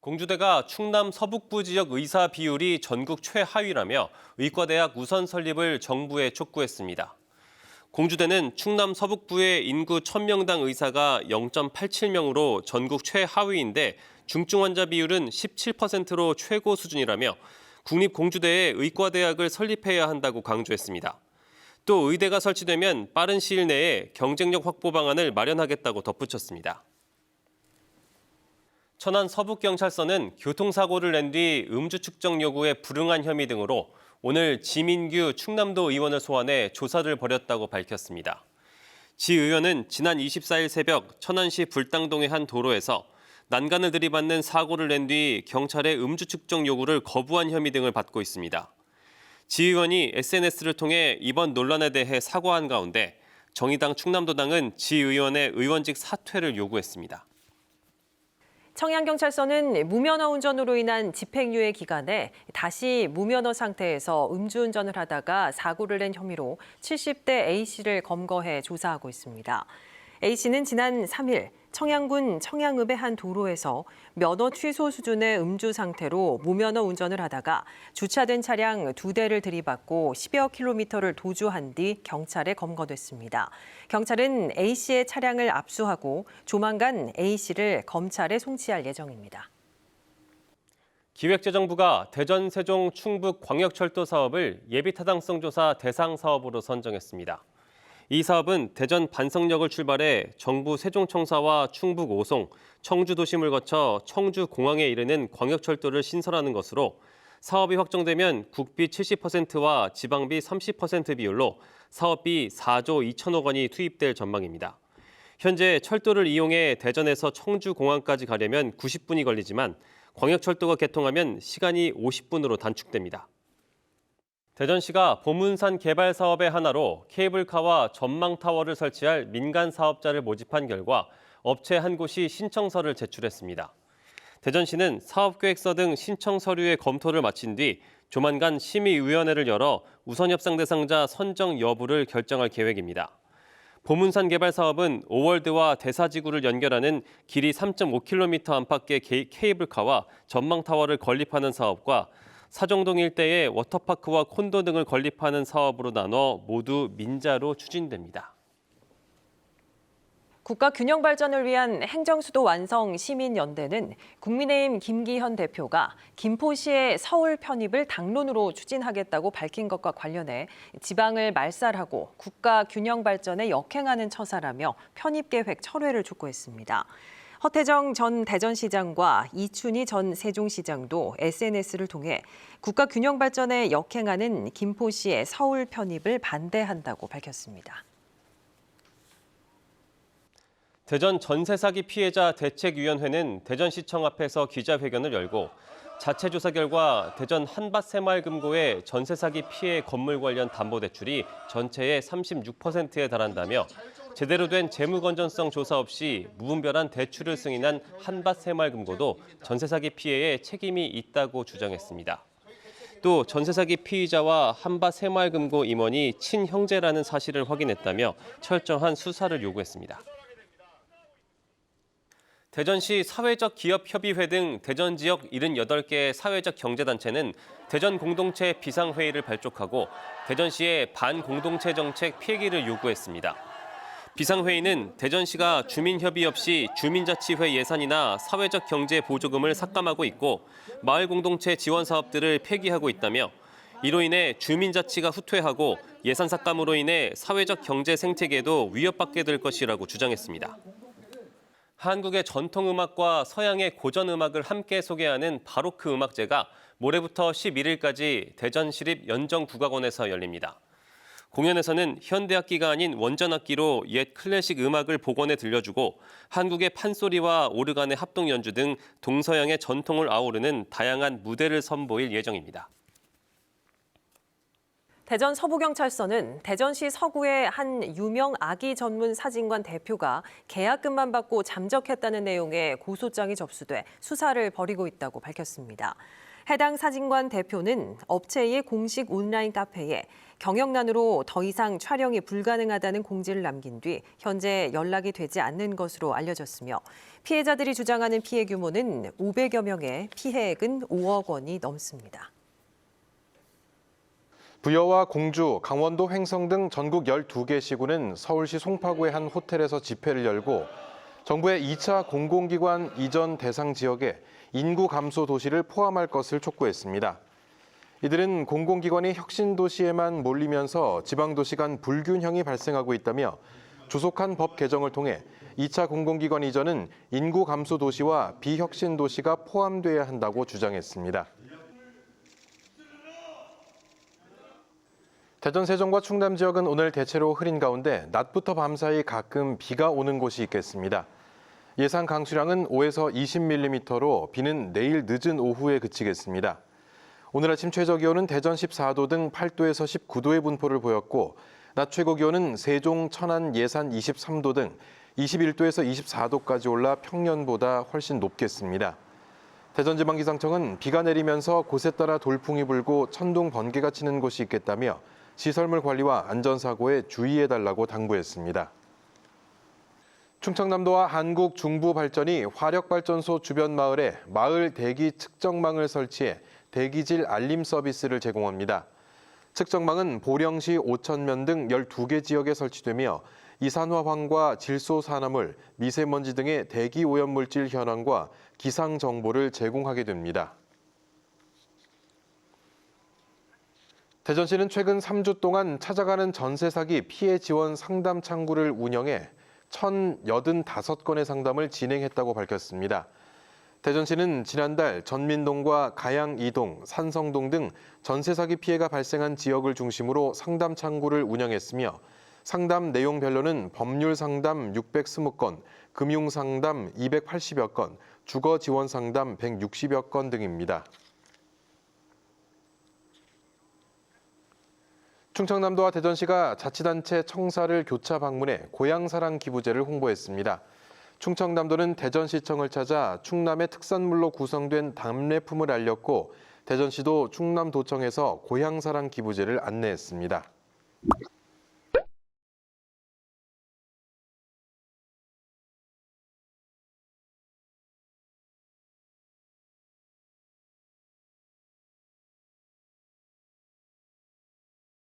공주대가 충남 서북부 지역 의사 비율이 전국 최하위라며 의과대학 우선 설립을 정부에 촉구했습니다. 공주대는 충남 서북부의 인구 1000명당 의사가 0.87명으로 전국 최하위인데 중증 환자 비율은 17%로 최고 수준이라며 국립공주대에 의과대학을 설립해야 한다고 강조했습니다. 또 의대가 설치되면 빠른 시일 내에 경쟁력 확보 방안을 마련하겠다고 덧붙였습니다. 천안 서북경찰서는 교통사고를 낸 뒤 음주 측정 요구에 불응한 혐의 등으로 오늘 지민규 충남도 의원을 소환해 조사를 벌였다고 밝혔습니다. 지 의원은 지난 24일 새벽 천안시 불당동의 한 도로에서 난간을 들이받는 사고를 낸 뒤 경찰의 음주 측정 요구를 거부한 혐의 등을 받고 있습니다. 지 의원이 SNS를 통해 이번 논란에 대해 사과한 가운데 정의당 충남도당은 지 의원의 의원직 사퇴를 요구했습니다. 청양경찰서는 무면허 운전으로 인한 집행유예 기간에 다시 무면허 상태에서 음주운전을 하다가 사고를 낸 혐의로 70대 A씨를 검거해 조사하고 있습니다. A씨는 지난 3일 청양군 청양읍의 한 도로에서 면허 취소 수준의 음주 상태로 무면허 운전을 하다가 주차된 차량 2대를 들이받고 10여 킬로미터를 도주한 뒤 경찰에 검거됐습니다. 경찰은 A씨의 차량을 압수하고 조만간 A씨를 검찰에 송치할 예정입니다. 기획재정부가 대전, 세종, 충북 광역철도 사업을 예비타당성 조사 대상 사업으로 선정했습니다. 이 사업은 대전 반석역을 출발해 정부 세종청사와 충북 오송, 청주 도심을 거쳐 청주공항에 이르는 광역철도를 신설하는 것으로 사업이 확정되면 국비 70%와 지방비 30% 비율로 사업비 4조 2천억 원이 투입될 전망입니다. 현재 철도를 이용해 대전에서 청주공항까지 가려면 90분이 걸리지만 광역철도가 개통하면 시간이 50분으로 단축됩니다. 대전시가 보문산 개발 사업의 하나로 케이블카와 전망타워를 설치할 민간 사업자를 모집한 결과 업체 한 곳이 신청서를 제출했습니다. 대전시는 사업계획서 등 신청 서류의 검토를 마친 뒤 조만간 심의위원회를 열어 우선 협상 대상자 선정 여부를 결정할 계획입니다. 보문산 개발 사업은 오월드와 대사지구를 연결하는 길이 3.5km 안팎의 케이블카와 전망타워를 건립하는 사업과 사정동 일대에 워터파크와 콘도 등을 건립하는 사업으로 나눠 모두 민자로 추진됩니다. 국가 균형 발전을 위한 행정수도 완성 시민연대는 국민의힘 김기현 대표가 김포시의 서울 편입을 당론으로 추진하겠다고 밝힌 것과 관련해 지방을 말살하고 국가 균형 발전에 역행하는 처사라며 편입 계획 철회를 촉구했습니다. 허태정 전 대전시장과 이춘희 전 세종시장도 SNS를 통해 국가 균형 발전에 역행하는 김포시의 서울 편입을 반대한다고 밝혔습니다. 대전 전세 사기 피해자 대책위원회는 대전시청 앞에서 기자회견을 열고 자체 조사 결과 대전 한밭새마을금고의 전세 사기 피해 건물 관련 담보대출이 전체의 36%에 달한다며 제대로 된 재무 건전성 조사 없이 무분별한 대출을 승인한 한밭새마을금고도 전세 사기 피해에 책임이 있다고 주장했습니다. 또 전세 사기 피의자와 한밭새마을금고 임원이 친형제라는 사실을 확인했다며 철저한 수사를 요구했습니다. 대전시 사회적 기업협의회 등 대전 지역 78개의 사회적 경제단체는 대전 공동체 비상회의를 발족하고 대전시의 반공동체 정책 폐기를 요구했습니다. 비상회의는 대전시가 주민협의 없이 주민자치회 예산이나 사회적 경제 보조금을 삭감하고 있고 마을 공동체 지원 사업들을 폐기하고 있다며 이로 인해 주민자치가 후퇴하고 예산 삭감으로 인해 사회적 경제 생태계도 위협받게 될 것이라고 주장했습니다. 한국의 전통음악과 서양의 고전음악을 함께 소개하는 바로크 음악제가 모레부터 11일까지 대전시립연정국악원에서 열립니다. 공연에서는 현대악기가 아닌 원전악기로 옛 클래식 음악을 복원해 들려주고 한국의 판소리와 오르간의 합동 연주 등 동서양의 전통을 아우르는 다양한 무대를 선보일 예정입니다. 대전 서부경찰서는 대전시 서구의 한 유명 아기 전문 사진관 대표가 계약금만 받고 잠적했다는 내용의 고소장이 접수돼 수사를 벌이고 있다고 밝혔습니다. 해당 사진관 대표는 업체의 공식 온라인 카페에 경영난으로 더 이상 촬영이 불가능하다는 공지를 남긴 뒤 현재 연락이 되지 않는 것으로 알려졌으며 피해자들이 주장하는 피해 규모는 500여 명에 피해액은 5억 원이 넘습니다. 부여와 공주, 강원도 횡성 등 전국 12개 시구는 서울시 송파구의 한 호텔에서 집회를 열고 정부의 2차 공공기관 이전 대상 지역에 인구 감소 도시를 포함할 것을 촉구했습니다. 이들은 공공기관이 혁신도시에만 몰리면서 지방도시 간 불균형이 발생하고 있다며 조속한 법 개정을 통해 2차 공공기관 이전은 인구 감소 도시와 비혁신 도시가 포함돼야 한다고 주장했습니다. 대전, 세종과 충남 지역은 오늘 대체로 흐린 가운데 낮부터 밤사이 가끔 비가 오는 곳이 있겠습니다. 예상 강수량은 5에서 20mm로 비는 내일 늦은 오후에 그치겠습니다. 오늘 아침 최저 기온은 대전 14도 등 8도에서 19도의 분포를 보였고 낮 최고 기온은 세종, 천안, 예산 23도 등 21도에서 24도까지 올라 평년보다 훨씬 높겠습니다. 대전지방기상청은 비가 내리면서 곳에 따라 돌풍이 불고 천둥, 번개가 치는 곳이 있겠다며 시설물 관리와 안전사고에 주의해달라고 당부했습니다. 충청남도와 한국중부발전이 화력발전소 주변 마을에 마을 대기 측정망을 설치해 대기질 알림 서비스를 제공합니다. 측정망은 보령시 오천면 등 12개 지역에 설치되며 이산화황과 질소산화물, 미세먼지 등의 대기 오염물질 현황과 기상 정보를 제공하게 됩니다. 대전시는 최근 3주 동안 찾아가는 전세 사기 피해 지원 상담 창구를 운영해 1,085건의 상담을 진행했다고 밝혔습니다. 대전시는 지난달 전민동과 가양 2동, 산성동 등 전세 사기 피해가 발생한 지역을 중심으로 상담 창구를 운영했으며 상담 내용별로는 법률 상담 620건, 금융 상담 280여 건, 주거 지원 상담 160여 건 등입니다. 충청남도와 대전시가 자치단체 청사를 교차 방문해 고향사랑 기부제를 홍보했습니다. 충청남도는 대전시청을 찾아 충남의 특산물로 구성된 답례품을 알렸고 대전시도 충남도청에서 고향사랑 기부제를 안내했습니다.